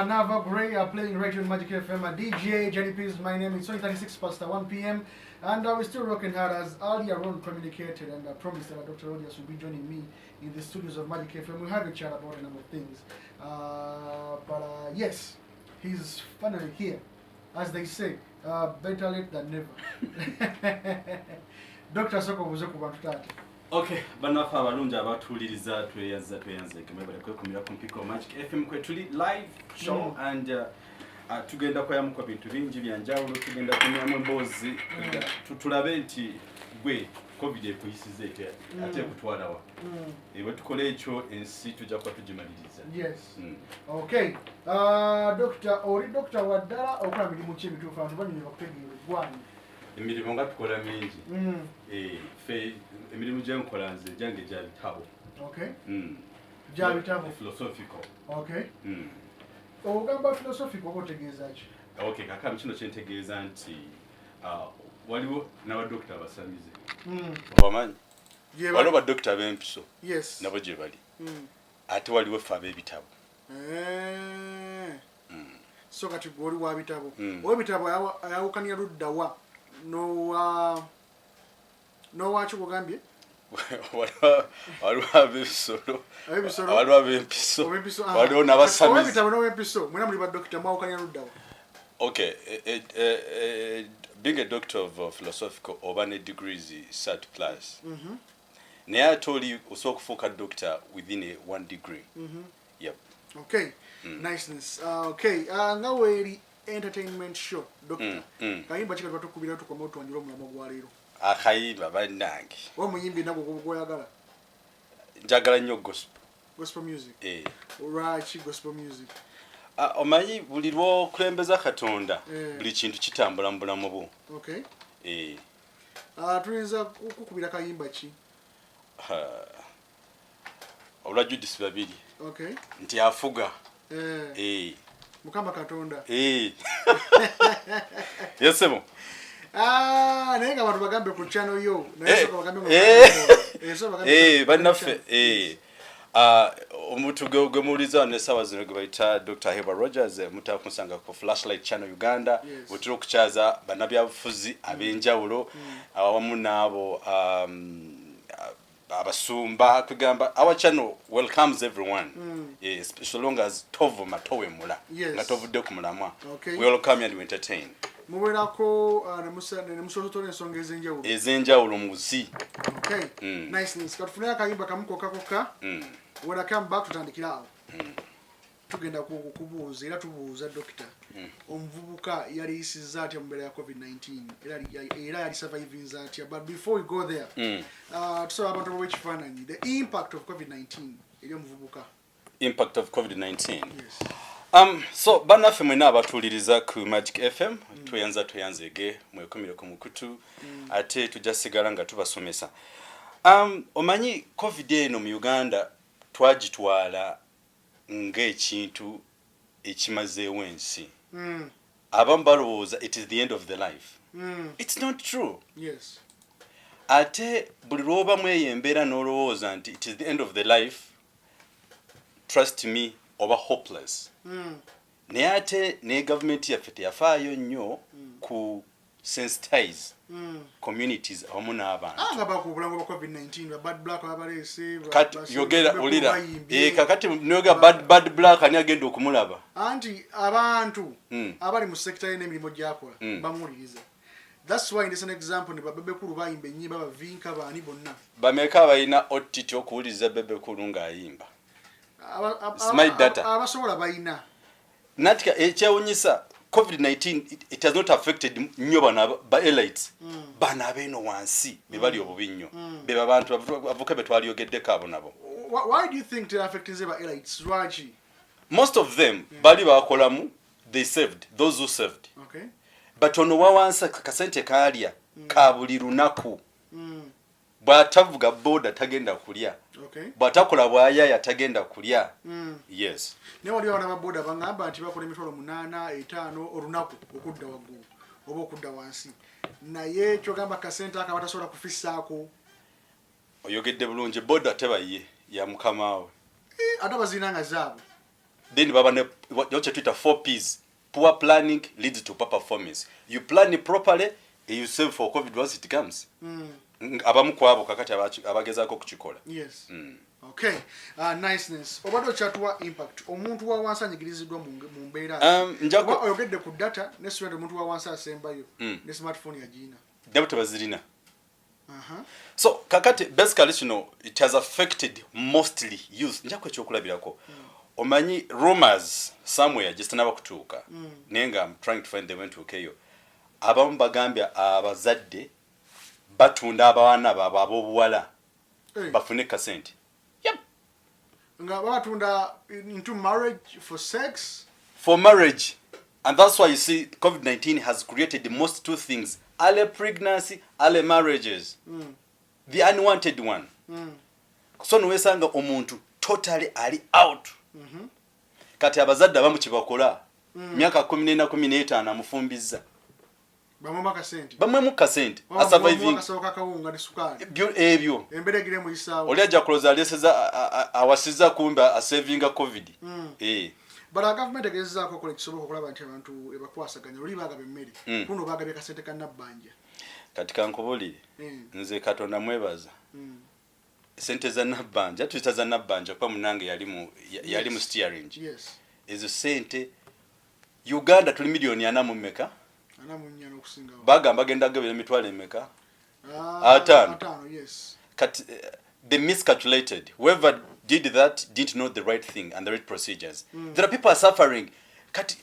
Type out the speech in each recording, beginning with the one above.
Nava Bray playing right on Magic FM. DJ Jenny P is my name. It's only 36 past 1 p.m. And we're still working hard as earlier on communicated and promised that Dr. Rodias will be joining me in the studios of Magic FM. We'll have a chat about a number of things. Yes, he's finally here. As they say, better late than never. Dr. Soko Muzoku Bantutati. Okay, banafa abalungi abatuliriza tweyanze kemebale kwekumira ku Mpiko Magic FM kwetuli live show and tugenda koyamu kwa bintu bingi byanjawulo tugenda kunyamu embozi tutulabe nti gwe covid ekuyisize ate kutwalawa ewe tukole ekyo ensi tujja kwa tujimaliriza. Yes. Okay. Doctor Wadala okola mirimu ki ebituufu abantu banyumirwa kutegeera eggwanga. Emirimu nga tukola mingi. Fe emirimu gyenkola nze gyange gya bitabo. Okay. Gya bitabo. Philosophical. Okay. Ogamba philosophical otegeeza ki? Okay, kakam kino kyentegeeza nti waliwo n'abadokita abasamize. Obamanyi? Waliwo badokita b'empiso. Yes. Nabo gye bali. Ate waliwo ffe ab'ebitabo. So kati gwoli wa bitabo. Ow'ebitabo ayawukanya luddawa n'owaki kugambye? Waliwo ab'ebisolo. Waliwo ab'empiso. Waliwo n'abasamize. Ow'ebitabo n'ow'empiso mwena muli badokita mwawukanya luddawa. Okay, being a doctor of philosophical or degrees is third class. Naye ate oli osobola okufuuka doctor within one degree. Yep. Okay. Niceness. Okay. Nga weeri entertainment show, doctor. Kayimba kika tukubira tukoma otwanjula omulamo gwa leero. Akayimba bannange. Omuyimbi nagwo gwoyagala. Njagala nnyo gospel. Gospel music. Right, gospel music. Omanyi buli lw'okulembeza Katonda buli kintu kitambula mu bulamu bwo. Okay. Tuyinza kukubira kayimba ki? Olwa Judisi babiri. Okay. Nti afuga. Mukama Katonda. Yesemo. Naye nga abantu bagambe ku channel yo. Bannaffe. Omuntu gwe muliza ne sawa zino gwe bayita Dr. Heba Rogers mutakunsanga ku Flashlight Channel Uganda butiro kuchaza banabyabufuzi abenjawulo awamu nabo abasumba kugamba our channel welcomes everyone. Yes, so long as tovu matowe mula nga tovudde ku mulamwa. We welcome and we entertain. Muwerako ne musotola ensonga ezenjawulo muzi. Okay. Nice. Katufunira kayimba kamuko kakoka. When I come back tutandikira awo. Tugenda kubuuza era tubuuza doctor. Omuvubuka yali yisiza atya mu mbera ya COVID-19 era yali surviving atya. But before we go there, tusaba abantu b'ekifaananyi the impact of COVID-19 eri omuvubuka. Impact of COVID-19. Yes. So bannaffe mwena abatuliriza ku Magic FM tweyanzege mwekomireko mu kutu ate tujja sigala nga tubasomesa. Omanyi COVID eno mu Uganda twagitwala ng'ekintu ekimazeewo ensi. Abamu balowooza it is the end of the life. It's not true. Yes. Ate buli lw'oba mweyembeera n'olowooza nti it is the end of the life, trust me, oba hopeless. Naye ate ne gavumenti yaffe teyafaayo nnyo ku sensitize communities awamu n'abantu. Nga bakubulanga ba COVID-19 bad black abalese kati yogera olira kakati nyoga bad black ani agenda okumulaba anti abantu abali mu sector y'emirimu gyakola bamuliriza. That's why this is an example ne babekulu bayimba ennyimba bavinka baani bonna bameka abalina otiti okuwuliriza bebekulu ng'ayimba smart data abasobola bayina natika ekyewunyisa COVID-19 it has not affected nnyo bana ba elites bana abeno wansi bebali obubi nnyo beba abantu avuka betwaliogeddeko abo nabo. Why do you think it affected the elites? Lwaki? Most of them bali bakolamu they served those who served. Okay. But ono wawansa kasente kalya ka buli lunaku bw'atavuga boda tagenda kulya. Okay. Bw'atakola bwayaya tagenda kulya. Yes. Ne wali wana baboda bangamba nti bakola emitwalo 8 5 olunaku okudda waggulu oba okudda wansi. Naye kyogamba kasente akabatasobola kufisaako. Oyogedde bulungi boda tebaye ya mukama we. Ate bazinanga zaabwe. Then baba ne what you Twitter 4 P's. Poor planning leads to poor performance. You plan it properly, you save for COVID once it comes. Abamu kwabo kakati abagezaako kukikola. Yes. Okay. Niceness. Obadde okyatuwa impact. Omuntu wa wansi anyigiriziddwa mu mbeera. Oba oyogedde ku data ne student omuntu wa wansi asembayo ne smartphone yagina. Debute bazirina. So kakati basically it has affected mostly youth. Njako ekyokulabirako. Omanyi rumors somewhere just naba kutuuka. Nenga I'm trying to find the way to okay. Abamu bagambya abazadde batunda abaana baabo abobuwala bafune kasente. Yep. Nga batunda into marriage for sex. For marriage. And that's why you see COVID-19 has created the most two things. Early pregnancy, early marriages. The unwanted one. So nwesanga omuntu totally ali out. Kati abazadde abamu kibakola. Myaka 14 15 amufumbiza. Bamwe mu kasente. A surviving. Ebyo. Emberegire mu isawo. Oli ajja kuloza aleseza awasiza kumba a saving COVID. But our government egezaako kola kisoboka okulaba nti abantu ebakwasaganya oli bagabye emmere. Kuno bagabye kasente kannabbanja. Kati kankubuli. Nze Katonda mwebaza. Sente za nabbanja tuyita za nabbanja kwa munange yali mu steering. Yes. Ezo sente Uganda tuli milioni 4 mu mmeka. Bagamba genda gabira emitwalo emmeka. Atano. Yes. Kati they miscalculated. Whoever did that didn't know the right thing and the right procedures. There are people are suffering. Kati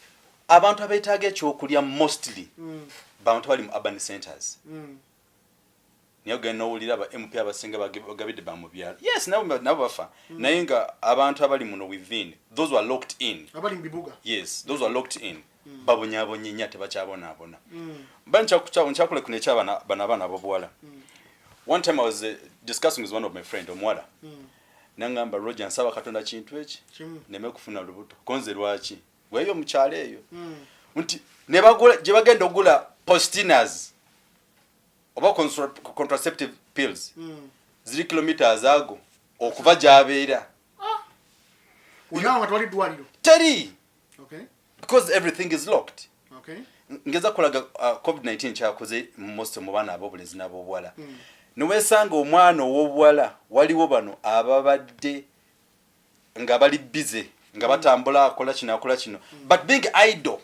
abantu abetaaga ekyokulya mostly bantu bali mu urban centers. Niyo genda owulira aba MP abasinga bagabidde ba mu byalo. Yes, nabo bafa. Naye nga abantu abali muno within, those were locked in. Abali mu bibuga. Yes, those were locked in. Babonyabonye nya tebakyabona. Nkyakule kuno ekyabana abobuwala. One time I was discussing with one of my friend omuwala. Nangamba Roger nsaba Katonda kintu eki neme kufuna lubuto. Konze lwaki? Weyo mukyalo eyo. Nti ne bagula gye bagenda ogula postinas oba contraceptive pills. 0 kilometers ago okuva gyabeera. Unawa twali dwaliro. Teri. Okay. Because everything is locked. Okay. Ngeza kulaga COVID-19 kyakoze most mu bana abobulenzi n'abobwala. Nowesanga omwana ow'obwala waliwo bano ababadde nga bali busy nga batambula akola kino. But being idle.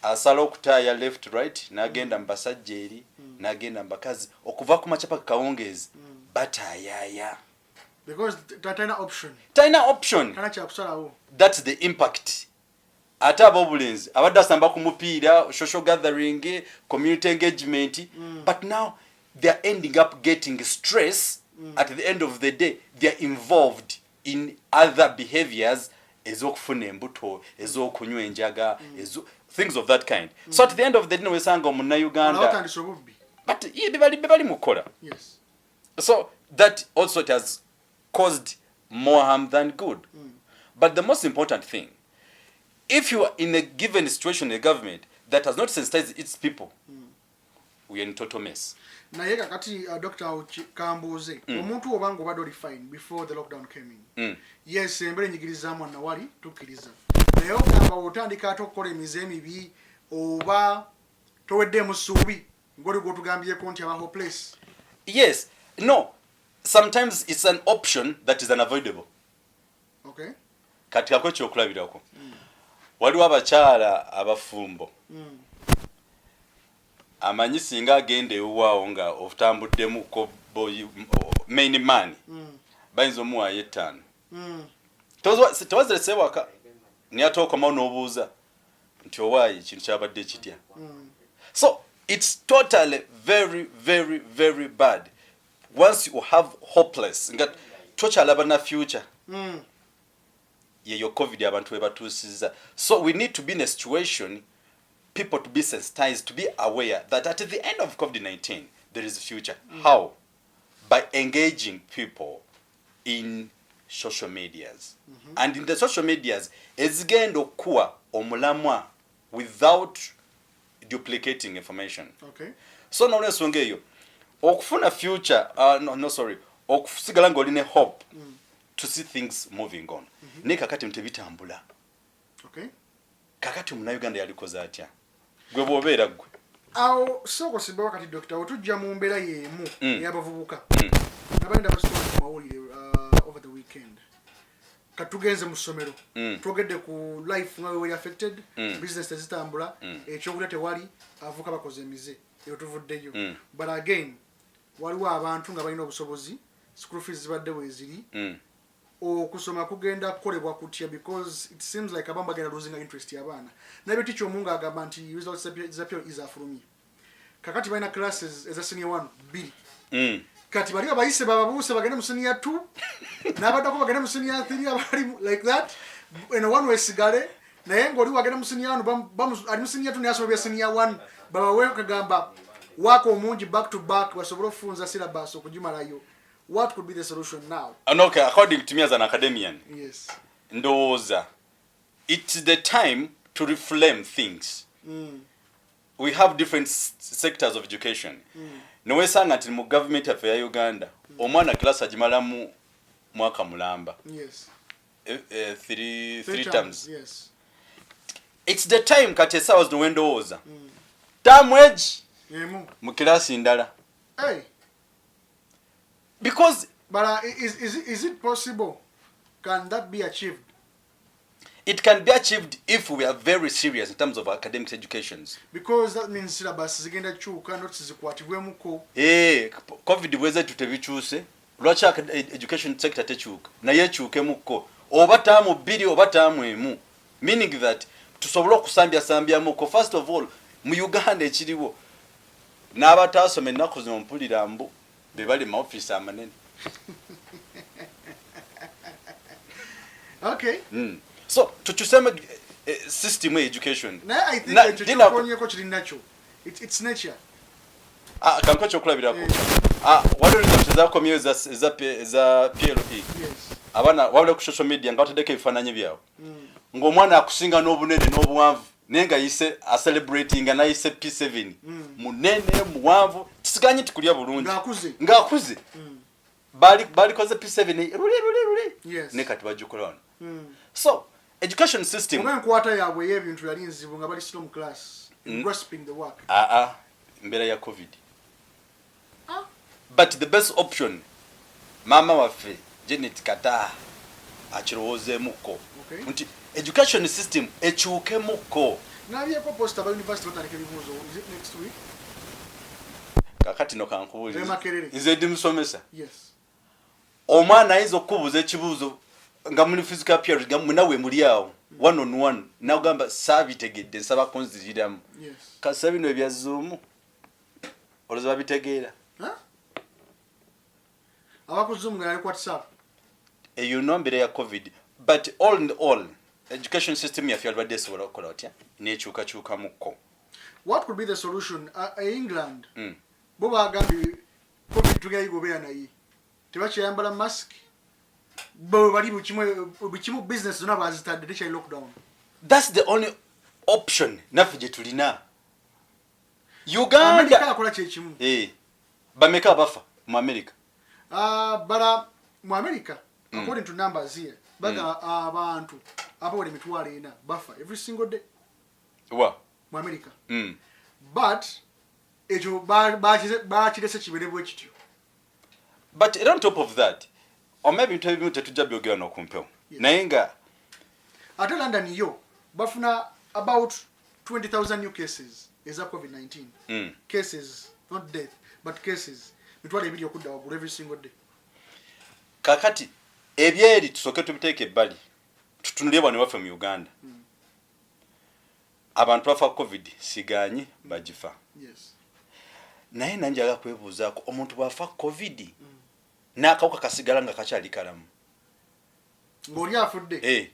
Asala okutaya left right nagenda mbasajja eri nagenda mbakazi okuva ku machapa kawongezi batayaya. Because taina option. Kana kyakusalawo. That's the impact. Ate abobulenzi abadde asamba ku mupiira, social gathering, community engagement, but now they are ending up getting stress. At the end of the day they are involved in other behaviors ezokufuna embuto, ezokunywa enjaga, things of that kind. So at the end of the day wesanga omunna Uganda but bali mukola. Yes. So that also it has caused more harm than good. But the most important thing, if you are in a given situation in a government that has not sensitized its people, we are in total mess. Naye kakati Dr. Kambuze, omuntu obanga obadde oli fine before the lockdown came in. Yes, embere nyigirizamu na wali tukkiriza. Naye ogamba otandika okukola emize emibi oba towedde mu ssuubi ng'oli gw'otugambyeko nti aba hopeless. Yes. No. Sometimes it's an option that is unavoidable. Okay. Kati ako ekyokulabirako. Waliwo abakyala abafumbo. Amanyi singa agenda ewaawo nga otambuddemu ko main man. Bayinza omuwaayo 5. Tewazirese waka. Niyatookoma n'obuuza nti owaayi kintu kyabadde kitya. So it's totally very, very, very bad. Once you have hopeless, nga tokyalaba na future. Your COVID abantu webatusiza. So we need to be in a situation, people to be sensitized, to be aware that at the end of COVID-19 there is a future. How? By engaging people in social medias. And in the social medias, ezigenda okuwa omulamwa without duplicating information. Okay. So now let's okufuna future okusigala ng'olina hope to see things moving on. Ne kakati mtebitambula. Okay. Kakati muna Uganda yalikoza atya. Gwe bwobeera gwe. Awo soko siba wakati doctor otujja mu mbeera yemu y'abavubuka. Nabalinda basoma mawulire over the weekend. Katugenze mu ssomero. Twogedde ku life nga we affected, business tezitambula, ekyokulya tewali, avuka bakoze emize. Eyo tuvuddeyo. But again, waliwo abantu nga balina obusobozi, school fees zibadde weeziri. Okusoma kugenda kukolebwa kutya because it seems like abamba bagenda losing interest y'abaana. Nabyo ticho omunga agamba nti results zapyo izafulumye. Kakati balina classes eza senior 1 kati bali abayise bababuuse bagende mu senior 2 n'abaddako bagende mu senior 3 abali like that and one way sigale naye ng'oli wagenda mu senior 1 ali mu senior 2 n'asoma bya senior 1 babawe kagamba wako omungi back to back basobole okufunza syllabus okugimalayo. What could be the solution now? Okay, according to me as an academician, yes, ndoza, it's the time to reframe things. We have different sectors of education. Nowe sanga nti mu government affair ya Uganda, omwana class ajimala mu mwaka mulamba. Yes. Three terms. Yes. It's the time kati esawa zino wendowooza. Term age. Mu class ndala. Hey. Because but is it possible? Can that be achieved? It can be achieved if we are very serious in terms of academic educations. Because that means syllabus zigenda chuka not zikwatibwemuko. COVID bweze tutebichuse. Lwaki education sector techuka. Na ye chuke muko. Oba tamu 2 oba tamu 1. Meaning that tusobola okusambya muko. First of all, mu Uganda ekiriwo n'abatasome ennaku zino mpulira mbu bebali mu office amanene. Okay. So tuchusema system of education. Na I think that tukonyeko kiri nacho. It's nature. Kanko chokulabira ko. Waliwo za komyo za PLP. Yes. Abana wabule ku social media ngatadeke bifananye byawo. Ng'omwana akusinga n'obunene n'obuwanvu nenga yise a celebrating na yise P7 munene muwanvu tisiganye tukulya bulungi ngakuze bali koze P7 ruli yes. Ne kati bajukola so education system nga nkwata yabwe y'ebintu yali nzibu nga bali still mu class grasping the work mbera ya COVID but the best option mama waffe Janet Kata achirowooze muko nti education system echuke muko nabyeko poster ba university batandika ebibuuzo is it next week kakati no kankubuuliza nze ndi musomesa yes omwana ayinza okubuuza ekibuuzo nga muli physical appearance nga munawe muli awo one on one nagamba saabitegedde nsaba konziriramu yes kasa bino ebya Zoom oloza babitegeera abakuzoom nga yali ku WhatsApp eyo nombere ya COVID but all in all education system ya field badde sobola okukola otya nekyuka muko. What could be the solution? England bo bagambi COVID tugayigobera naye tebakyayambala mask bo bali bukimu business zona bazitadde tekyali lockdown. That's the only option nafe gye tulina. Uganda America akola kyekimu bameka bafa mu America bara mu America according to numbers here baga abantu abawole mitwalo 4 bafa every single day wa mu America but ejo ba chirese kiberebwe kityo. But on top of that or maybe tetujja byogera n'okumpewo naye nga ate London yo bafuna about 20,000 new cases eza COVID-19 cases not death but cases mitwalo 2 okudda wagulu every single day. Kakati ebyeri tusoke tubiteeke ebbali tutunulye bano baffe mu Uganda abantu bafa COVID siganyi bagifa yes naye nanjaga kwebuuzaako omuntu bwafa COVID n'akawuka kasigala nga kakyali kalamu ng'oli afudde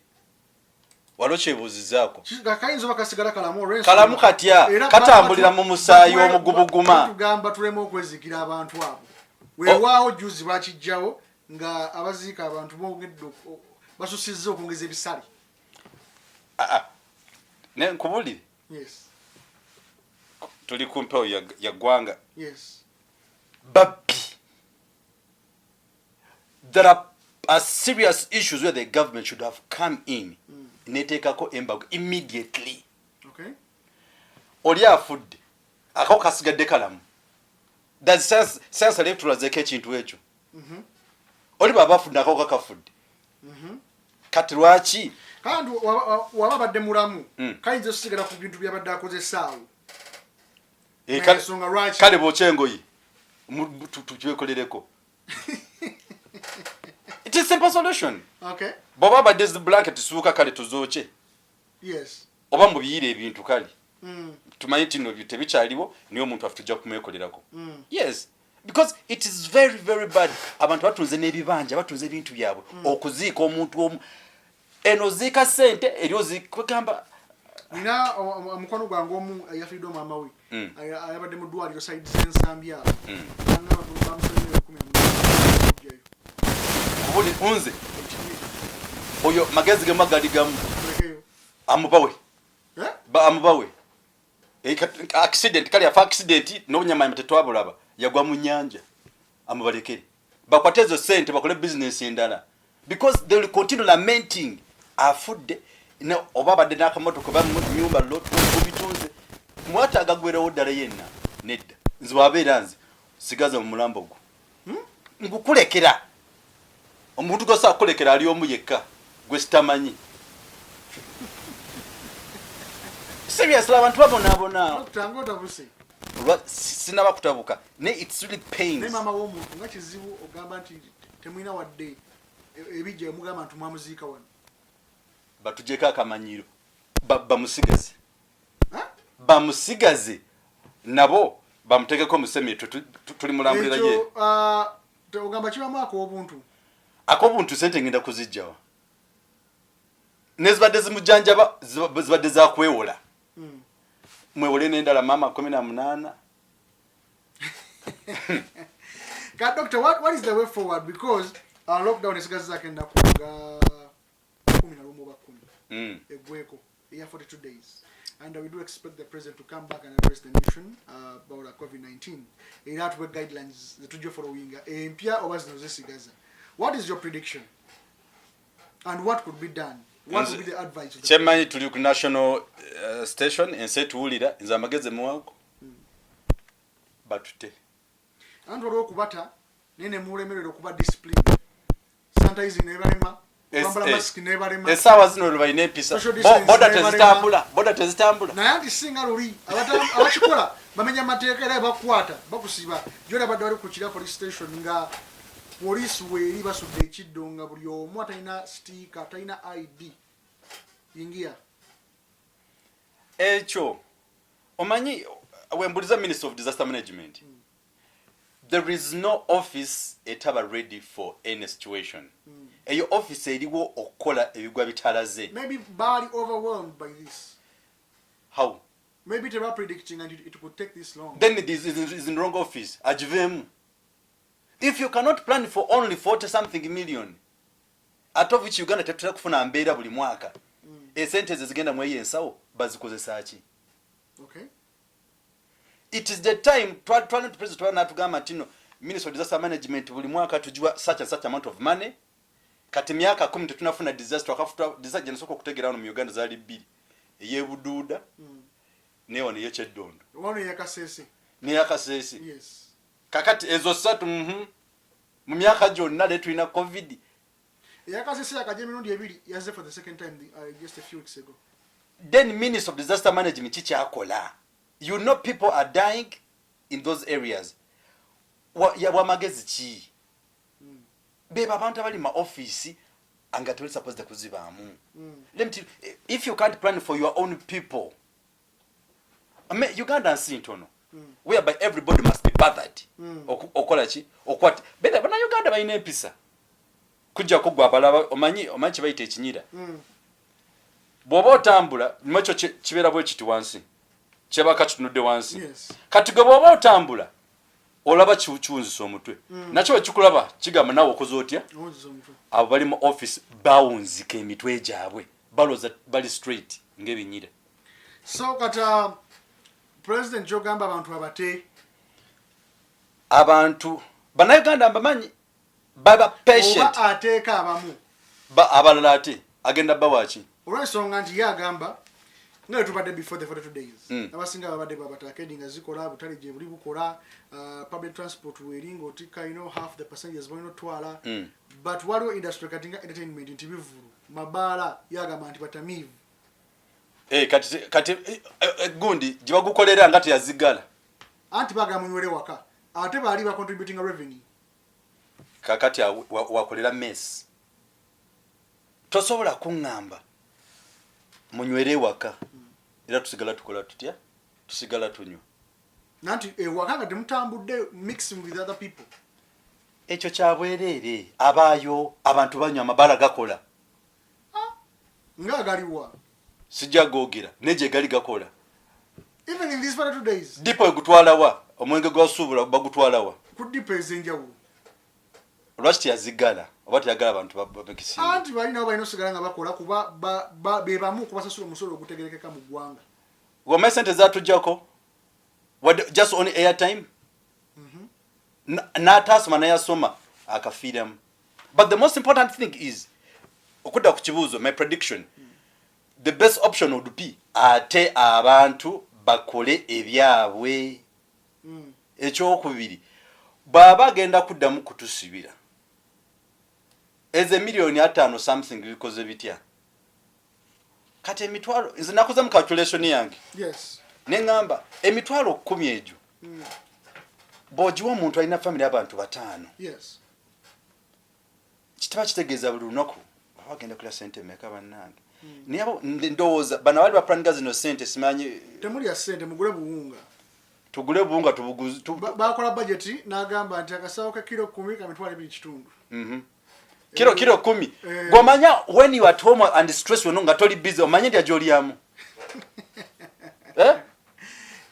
waliwo kyebuuzizaako kayinza bakasigala kalamu katya katambulira mu musaayi omugubuguma tugamba tulema okwezikira abantu abo weewaawo juzi bakijjawo nga abaziika abantu bongedde basusizza okwongeza ebisale ne nkubulire yes tuli ku mpewo ya ggwanga yes babbi there are serious issues where the government should have come in neteekako embago immediately. Okay. Oli afudde akako kasigadde kalamu. That's sense electoralezeko ekintu ekyo. Oli baba afudde akako kakafudde. Kati lwaki kandi waba badde mulamu kayinza okusigala ku bintu byabadde akozesaawo. Ensonga lwaki kale bwokyengoyi tukyekolereko. It is a simple solution. Okay. Baba badde zi blanket suuka kale tuzooche. Yes. Oba mubiyire ebintu kale. Tumanyi tino tebikyaliwo niyo omuntu afutujja kumwekolerako. Yes. Because it is very very bad. Abantu batunze n'ebibanja batunze ebintu byabwe okuziika omuntu omu. Eno ziika sente eryo zikugamba nina omukono gwange omu yafiddwa maama we ayabadde mu ddwaliro side z'ensambya obuli unze oyo magezi ge magali gamu amubawe amubawe accident kali afa accident n'obunyama tetwabulaba yagwa mu nyanja amubalekere bakwate ezo sente bakole business endala because they will continue lamenting afudde no oba badde n'akamotoka ba mu nyumba lot kubitunze mwata agagwerewo ddala yenna nedda nze wabeera nze sigaza mu mulambo gwo ngukulekera omuntu gosa akulekera ali omu yekka gwe sitamanyi serious abantu babona tangoda buse sinaba kutabuka ne it's really pains ne mama w'omuntu nga kizibu ogamba nti temwina wadde ebijja mugamba nti mwamuziika wano batujeka akamanyiro bamusigaze bamusigaze nabo bamutegeko musemi tuli mulambulira ye ogamba kibamu akobuntu sente ngenda kuzijjawa nezibadde zimujanjaba zibadde za kwewola mwewole n'endala mama 18. God, doctor, what is the way forward? Because our lockdown is gazakenda kuga 10 egweko here 42 days, and we do expect the president to come back and address the nation about COVID-19. In that way, guidelines the tujo following empia oba zino zesigaza. What is your prediction? And what could be done? What would be the advice of the Chairman to the national station and say to Ulida in Zamageze Mwako? Batute. And what kubata nene mulemerero kuba discipline. Sanitize neverema. Kwambala mask neverema. Esawa zino lubaine pisa. Boda tezitambula. Na yandi singa luli abachikola bamenya mateeka era bakwata bakusiba. Jora badwali kuchira police station nga police weri basudde ekiddo nga buli omu atalina sticker atalina ID yingia ekyo omanyi wembuliza Minister of Disaster Management there is no office etaba ready for any situation eyo office eriwo okukola ebigwa bitalaze. Maybe bali overwhelmed by this. How? Maybe they were predicting and it could take this long. Then it is in wrong office ajivemu. If you cannot plan for only 40 something million, out of which Uganda tetula kufuna mbeera buli mwaka, esente zigenda mweyo ensawo bazikozesa ki? Okay. It is the time to president natugamba tino Minister of Disaster Management buli mwaka tujua such and such amount of money. Kati myaka 10 tunafuna disaster akafuta disaster nsoko kutegera no mu Uganda zali 2. Eyebududa newo ne yekyeddondo. Wano yakasese. Ne yakasese. Yes. Kakati ezo satu mu myaka gyonna letulina COVID. Yakasese akaje emirundi 2 yaze for the second time just a few weeks ago. Then Minister of Disaster Management kikyakola. You know people are dying in those areas. Wamagezi ki? Beba abantu abali ma office anga tuli supposed kuzibaamu. Let me tell you, if you can't plan for your own people, Uganda sintono. Whereby everybody must be bothered. Okola ki? Okwat. Beda bana Uganda bayina empisa. Kujja kugwa balaba omanyi bayita ekinyira. Bwoba otambula mwacho kibera bwe kiti wansi. Kyebaka kitunudde wansi. Yes. Kati gwe bwoba otambula olaba kiwunzisa omutwe. Nakyo kikulaba kigamba nawe okoze otya? Abo bali mu office bawunzika emitwe gyabwe. Baloza bali straight ng'ebinyira. So kata President Jogamba abantu abate abantu bannayuganda mbamanyi baba patient oba ateeka abamu abalala ate agenda bawachi olw'ensonga nti yagamba nga tubadde before the 42 days abasinga babadde babatakedi nga zikola butale gye buli bukola public transport weringa otika half the passengers balina otwala but waliwo industry kati nga entertainment nti bivulu mabaala yagamba nti batamiivu kati gundi gye bagukolera nga teyazigala anti bagamba munywere waka ate baali ba contributing revenue kakati wakolera mess tosobola kuŋŋamba munywere waka era tusigala tukola tutya tusigala tunywa nanti ewaka nga temutambudde mixing with other people ekyo kyabwereere abaayo abantu banywa amabaala gakola nga galiwa sijja googera negye gali gakola even in these 42 days dipo egutwalawa omwenge gwasuubula bagutwalawa ku dipo ez'enjawulo lwaki teyazigala oba teyagala abantu babekisi anti balina balina osigala nga bakola kuba be bamu kubasasula omusolo ogutegerekeka mu ggwanga wamaye sente zatujjako just on airtime n'ataasoma nayasoma akafiiramu but the most important thing is okudda ku kibuuzo my prediction the best option would be ate abantu bakole ebyabwe ekyokubiri bw'aba agenda kuddamu kutusibira eze million 5 something bikoze bitya kati emitwalo nze nakoze mu calculation yange yes neŋŋamba emitwalo 10 egyo bw'ogiwa omuntu alina family y'abantu 5 yes kitaba kitegeeza buli lunaku bagenda kulya sente meka bannange naye abo ndowooza bano abali baplaninga zino sente simanyi temulya sente mugule buwunga tugule buwunga tubuguzi bakola budgeti n'agamba nti akasawo ka kilo 10 ka mitwalo 2 kitundu kilo 10 gwomanya when you at home and stress weno nga toli busy omanye nti agyolyamu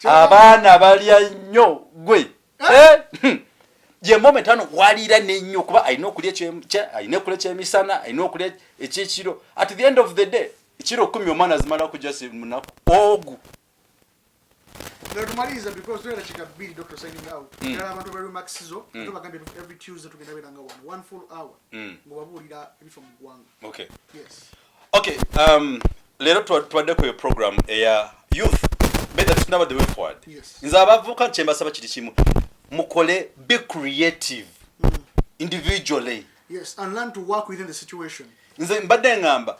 abaana balya nnyo gwe je moment hano walira n'ennyo kuba alina okulya alina okulya ekyemisana alina okulya ekyekiro at the end of the day ekiro 10 omwana azimala kujja munaku ogu tumaliza because tuera chikabili Dr. signing out era abantu bali maxizo tubagambye every Tuesday tugenda belanga one full hour ngobabulira ebifo mu ggwanga okay yes okay lero twadde ku program eya youth better to know the way forward yes nza abavuka nchemba saba kiti kimu mukole be creative individually yes and learn to work within the situation nze mbadde ngamba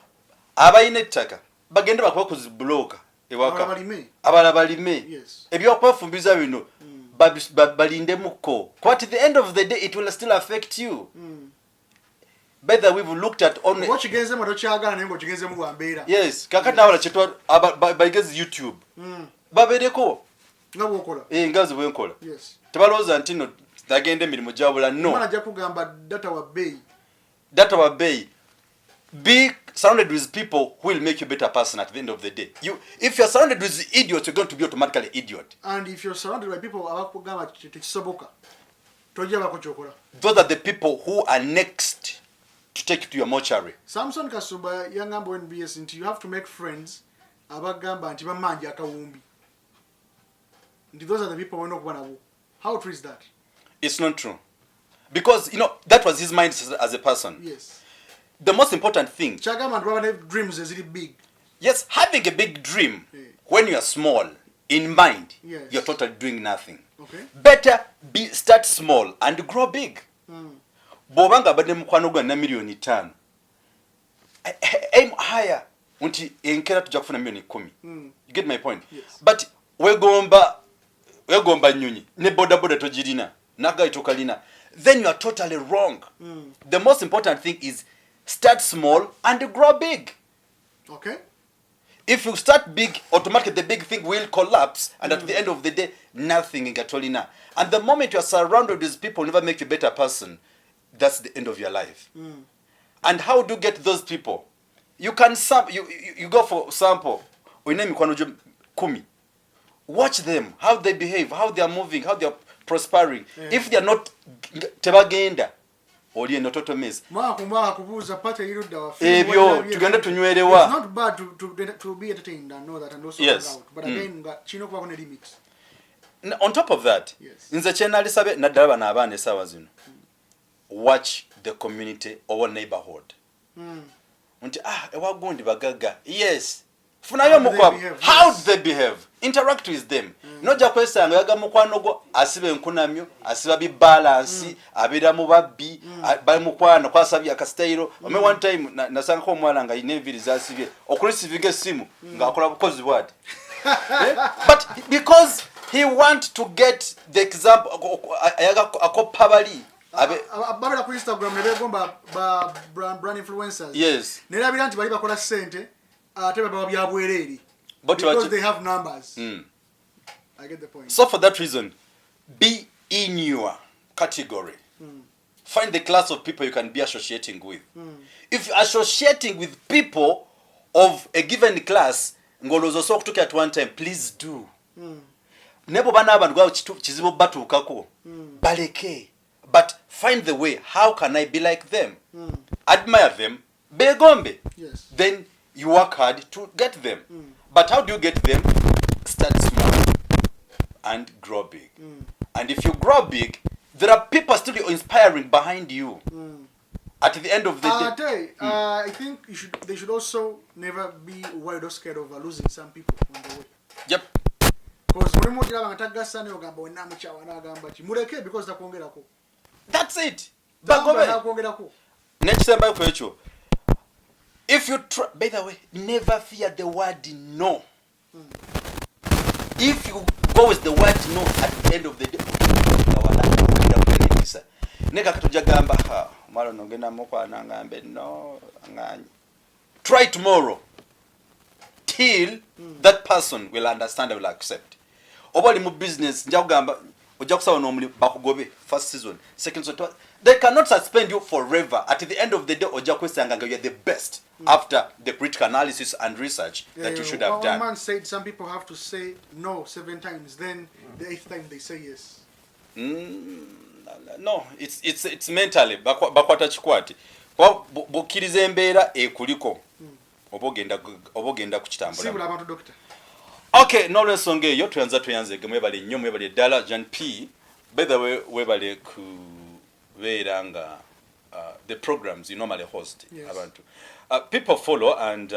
abayina ettaka bagende bakuba kuzibloka ewaka abala balime yes ebyokwefumbiza bino balinde muko at the end of the day it will still affect you better we've looked at on what chigenze mo dokyagala nengo chigenze mu gwambeera yes kakati abala chetwa bageze YouTube babereko ngabo okola ngazi bwenkola yes tebaloza ntino tagende emirimu gyabula no mwana ajja kugamba data wa bay be surrounded with people who will make you a better person at the end of the day. If you're surrounded with idiots, you're going to be automatically idiot. And if you're surrounded by people abakugamba tekisoboka tojja bakochokola. Those are the people who are next to take you to your mortuary. Samson Kasumba yangamba NBS nti you have to make friends abagamba nti bamanja akawumbi. Nti those are the people who know. How true is that? It's not true. Because that was his mind as a person. Yes. The most important thing. Dreams is really big. Yes, having a big dream when you are small in mind, yes. You're totally doing nothing. Okay. Better start small and grow big. Bobanga bade mukwano gwa na milioni 5. Aim higher unti enkera tujja kufuna milioni 10. You get my point? Yes. But wegomba nyunyi ne boda tojirina naga itokalina, then you are totally wrong. The most important thing is start small and grow big. Okay. If you start big, automatically the big thing will collapse, and at the end of the day, nothing in Gatolina. And the moment you are surrounded with people who never make you a better person, that's the end of your life. And how do you get those people? You can you go for sample. Watch them, how they behave, how they are moving, how they are prospering. If they are not tebagenda, oli enototo miss. Kubuza pata iruda wa tugenda tunywerewa. It's not bad to be entertained and know that and also yes. Out. But again, chino kwa kone limits. On top of that, yes. Nze chena alisabe na daba na abane sawa zino. Watch the community or neighborhood. Ewagundi bagaga. Yes. Funayo mukwabo. How do they behave? Interact with them. Noja kwesanga yaga mukwano go asibe nkunamyo, asiba bi balance, abira mu babbi, ba mukwano kwasabi akastairo. Ome one time nasanga ko mwana nga inevili zasibye. Okurisivinga simu nga akola bukozi what? But because he want to get the example ayaga akopabali ababira ku Instagram nebegomba ba brand influencers. Yes. Nerabira nti bali bakola sente because they have numbers. I get the point. So for that reason, be in your category. Find the class of people you can be associating with. If you're associating with people of a given class, ngolozo so kutuke at one time, please do. Nebo bana abantu gwa chizibo batukako. Baleke. But find the way. How can I be like them? Admire them. Begombe. Yes. Then you work hard to get them. But how do you get them? Start small and grow big. And if you grow big, there are people still inspiring behind you. At the end of the day, I think they should also never be worried or scared of losing some people on the way. Yep. Because that's it. Next time, if you try, by the way, never fear the word no. If you go with the word no at the end of the day, try tomorrow till that person will understand and will accept. Over the business, first season, second season, they cannot suspend you forever. At the end of the day, you're the best after the critical analysis and research that you should have done. One man said some people have to say no 7 times, then the 8th time they say yes. No, it's mentally. Bakwata chikwati. Kwa bukiriza embeera ekuliko. Obogenda kukitambula. Sibula abantu doctor. Okay, no ensonga eyo tuyanze mwebale nnyo mwebale ddala John P. By the way, webale kubeera nga the programs you normally host. Yes. Abantu. People follow and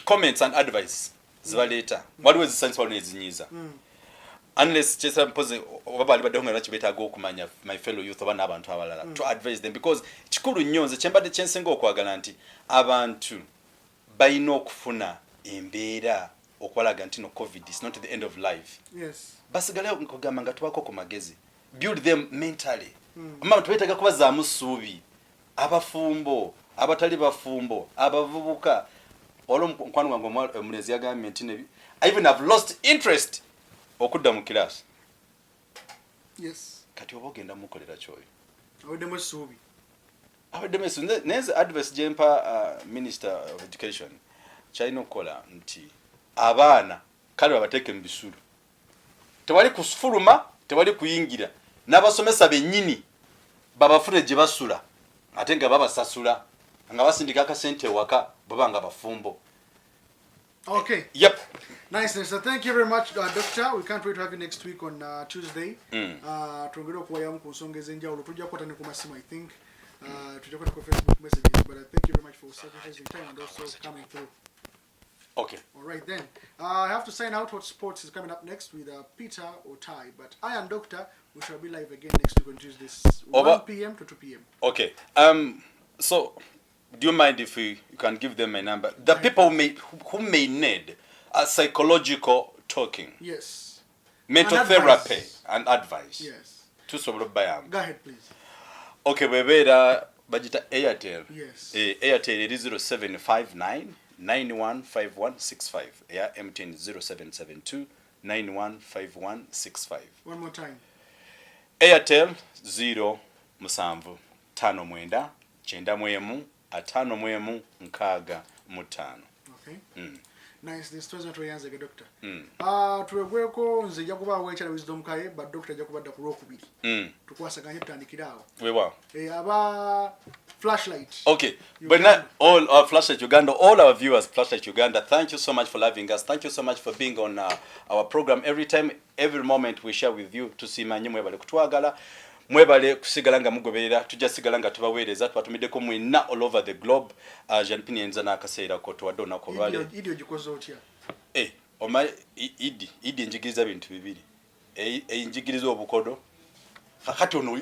comments and advice zibaleta. Waliwo zisanisa waliwo ezinyiza. Unless chesa mpoze obabali badonga nachi betago okumanya my fellow youth abana abantu abalala to advise them because chikulu nnyo chembade chensengo okwagala nti abantu bayina okufuna embeera okwalaga nti no covid is not the end of life. Yes. Basigale nkogamba nga tubako ku magezi. Build them mentally. Abantu betaka kubazaamu suubi. Abafumbo, abatali bafumbo, abavubuka. Olo nkwano ngomwa omulezi yagambye nti nebi. I even have lost interest okudda mu class. Yes. Kati obogenda mukolera kyoyo. Awedemu suubi. Awedemu suubi. Neze advice jempa Minister of Education. China kola nti abaana kale babateke mbisulu. Tewali kusufuluma, tewali kuyingira. N'abasomesa bennyini babafune gye basula. Ate nga babasasula. Nga basindika akasente waka baba nga bafumbo. Okay. Yep. Nice. So thank you very much, Doctor. We can't wait to have you next week on Tuesday. Tuongera okuwayamu ku nsonga ez'enjawulo. Tujja kukwatana ku masimu, I think. Tujja kukwata ku Facebook messages. But thank you very much for sacrificing time and also coming through. Okay. All right then. I have to sign out. What Sports is coming up next with Peter or Ty. But I am Doctor. We shall be live again next week on Tuesdays, 1 p.m. to 2 p.m. Okay. So, do you mind if you can give them a number? The people who may need a psychological talking. Yes. Mental therapy and advice. Yes. Go ahead, please. Okay, we're budget Airtel. Yes. Airtel is 0759 915165. Yeah, MTN 0772 915165. One more time. Airtel 0 musanvu 5 mwenda 9 mwemu 5 mwemu 6 5. Okay. Nice. This was not Ryan's doctor. Tuwegweko nze jja kuba wecha na wisdom kaye but doctor jja kubadda ku Lwokubiri. Tukwasaganye tutandikirawo. Wewa. Aba Flashlight. Okay. But not all our Flashlight Uganda, all our viewers Flashlight Uganda, thank you so much for loving us. Thank you so much for being on our program every time, every moment we share with you to see manyumwe bale kutwagala. mwebale kusigala nga mugoberera tujja sigala nga tubaweereza tubatumiddeko mwenna all over the globe. Jean Pini yenza n'akaseera ko tuwadde onako lwale idio gikoze otya oma idi njigiriza bintu bibiri njigiriza obukodo kakati ono